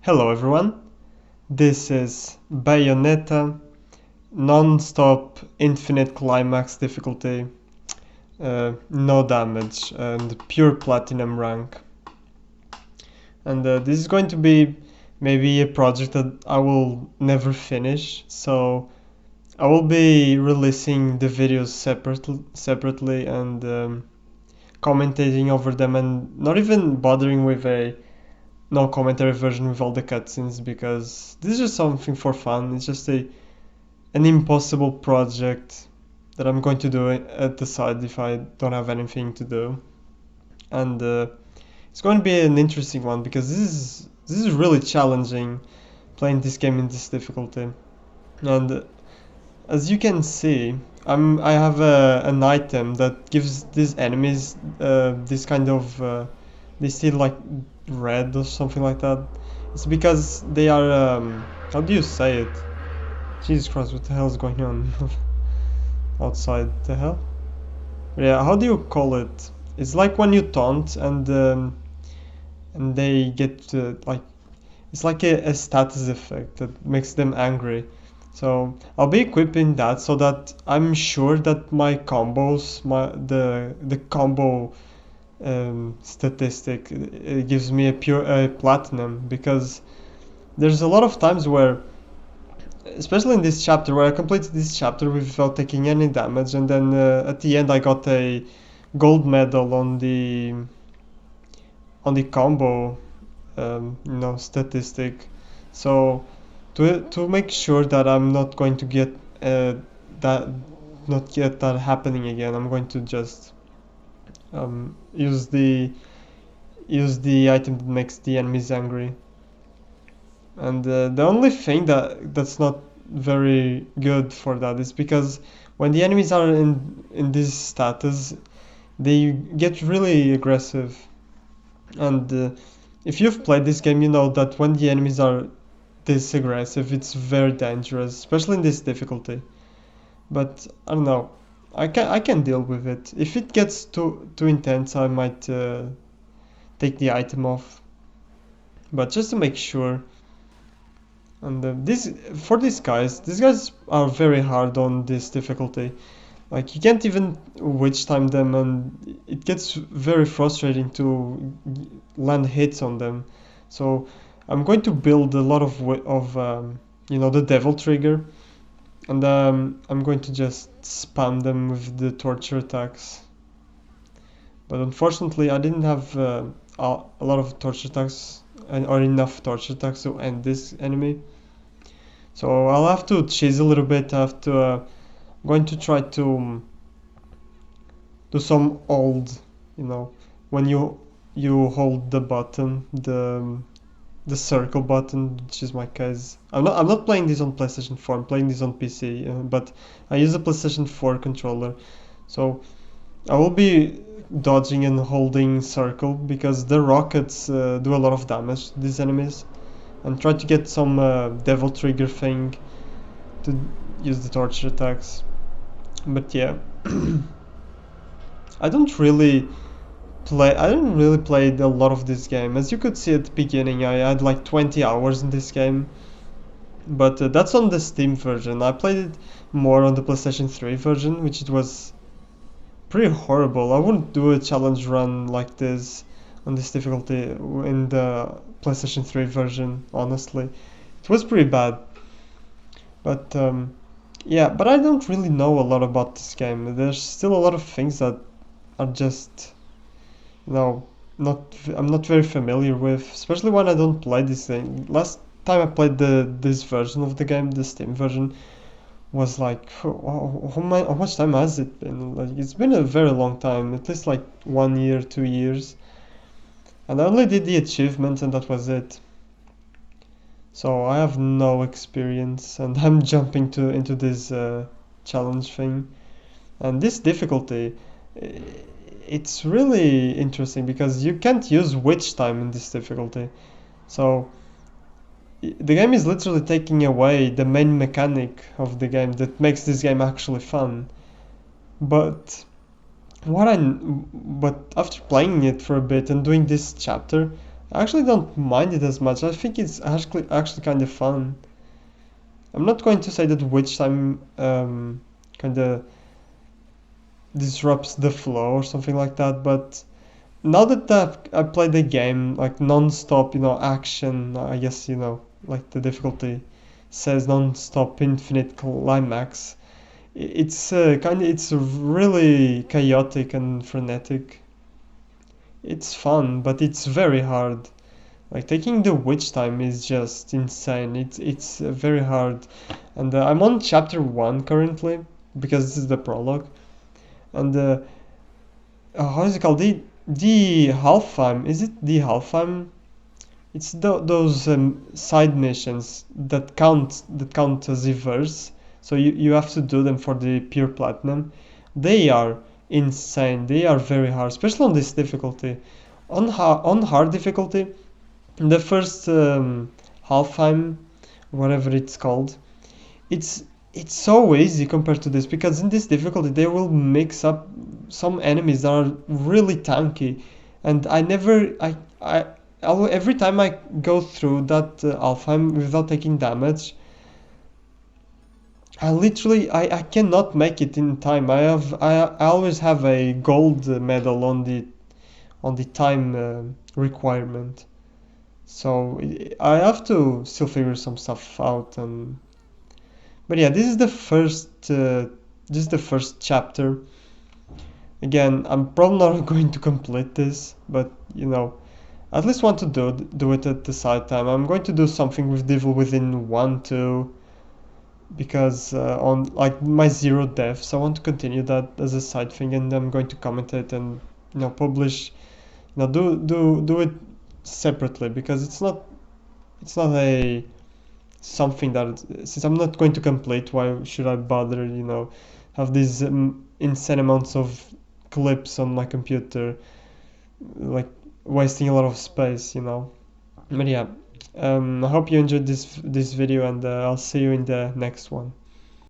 Hello everyone, this is Bayonetta, non-stop infinite climax difficulty, no damage and pure platinum rank. And this is going to be maybe a project that I will never finish, so I will be releasing the videos separately and commentating over them and not even bothering with a no commentary version with all the cutscenes because this is just something for fun. It's just an impossible project that I'm going to do at the side if I don't have anything to do, and it's going to be an interesting one because this is really challenging playing this game in this difficulty. And as you can see, I have an item that gives these enemies this kind of they see like red or something like that. It's because they are how do you say it? Jesus Christ, what the hell is going on outside? The hell? Yeah, how do you call it? It's like when you taunt and they get like it's like a status effect that makes them angry. So I'll be equipping that so that I'm sure that my combos, the combo statistic, it gives me a pure platinum because there's a lot of times where, especially in this chapter, where I completed this chapter without taking any damage, and then at the end I got a gold medal on the combo, statistic. So to make sure that I'm not going to get that not get that happening again, I'm going to just use the item that makes the enemies angry. And the only thing that's not very good for that is because when the enemies are in this status, they get really aggressive. And if you've played this game, you know that when the enemies are this aggressive, it's very dangerous, especially in this difficulty. But I don't know. I can deal with it. If it gets too intense, I might take the item off. But just to make sure. And these guys are very hard on this difficulty. Like you can't even witch time them, and it gets very frustrating to land hits on them. So I'm going to build a lot of the devil trigger, and I'm going to just spam them with the torture attacks. But unfortunately, I didn't have a lot of torture attacks or enough torture attacks to end this enemy. So I'll have to cheese a little bit. I have to going to try to do some old, when you hold the button, the circle button, which is my case. I'm not playing this on PlayStation 4. I'm playing this on PC, but I use a PlayStation 4 controller, so I will be dodging and holding circle because the rockets do a lot of damage to these enemies, and try to get some devil trigger thing to use the torture attacks. But yeah, I don't really play a lot of this game. As you could see at the beginning, I had like 20 hours in this game, but that's on the Steam version. I played it more on the PlayStation 3 version, which it was pretty horrible. I wouldn't do a challenge run like this on this difficulty in the PlayStation 3 version, honestly. It was pretty bad. But yeah, but I don't really know a lot about this game. There's still a lot of things that are just, not I'm not very familiar with, especially when I don't play this thing. Last time I played this version of the game, the Steam version, was like how much time has it been? Like it's been a very long time, at least like 1 year, 2 years, and I only did the achievements and that was it. So I have no experience, and I'm jumping into this challenge thing, and this difficulty. It's really interesting because you can't use witch time in this difficulty. So the game is literally taking away the main mechanic of the game that makes this game actually fun. But after playing it for a bit and doing this chapter, I actually don't mind it as much. I think it's actually kind of fun. I'm not going to say that witch time kind of disrupts the flow or something like that, but now that I played the game like non-stop, action, I guess, like the difficulty says non-stop infinite climax. It's really chaotic and frenetic. It's fun, but it's very hard. Like taking the witch time is just insane. It's very hard, and I'm on chapter 1 currently because this is the prologue. And how is it called? The Halfheim. Is it the Halfheim? It's those side missions that count as reverse. So you have to do them for the pure platinum. They are insane. They are very hard, especially on this difficulty. On hard difficulty, the first Halfheim, whatever it's called, it's it's so easy compared to this because in this difficulty they will mix up some enemies that are really tanky, and I never every time I go through that Alfheim without taking damage, I cannot make it in time. I always have a gold medal on the time requirement, so I have to still figure some stuff out. And but yeah, this is the first chapter. Again, I'm probably not going to complete this, but at least want to do it at the side time. I'm going to do something with Devil Within 1 2 because on like my zero deaths, I want to continue that as a side thing, and I'm going to comment it and publish, do it separately because it's not a something that, since I'm not going to complete, why should I bother, have these insane amounts of clips on my computer, like wasting a lot of space. But yeah, I hope you enjoyed this video, and I'll see you in the next one.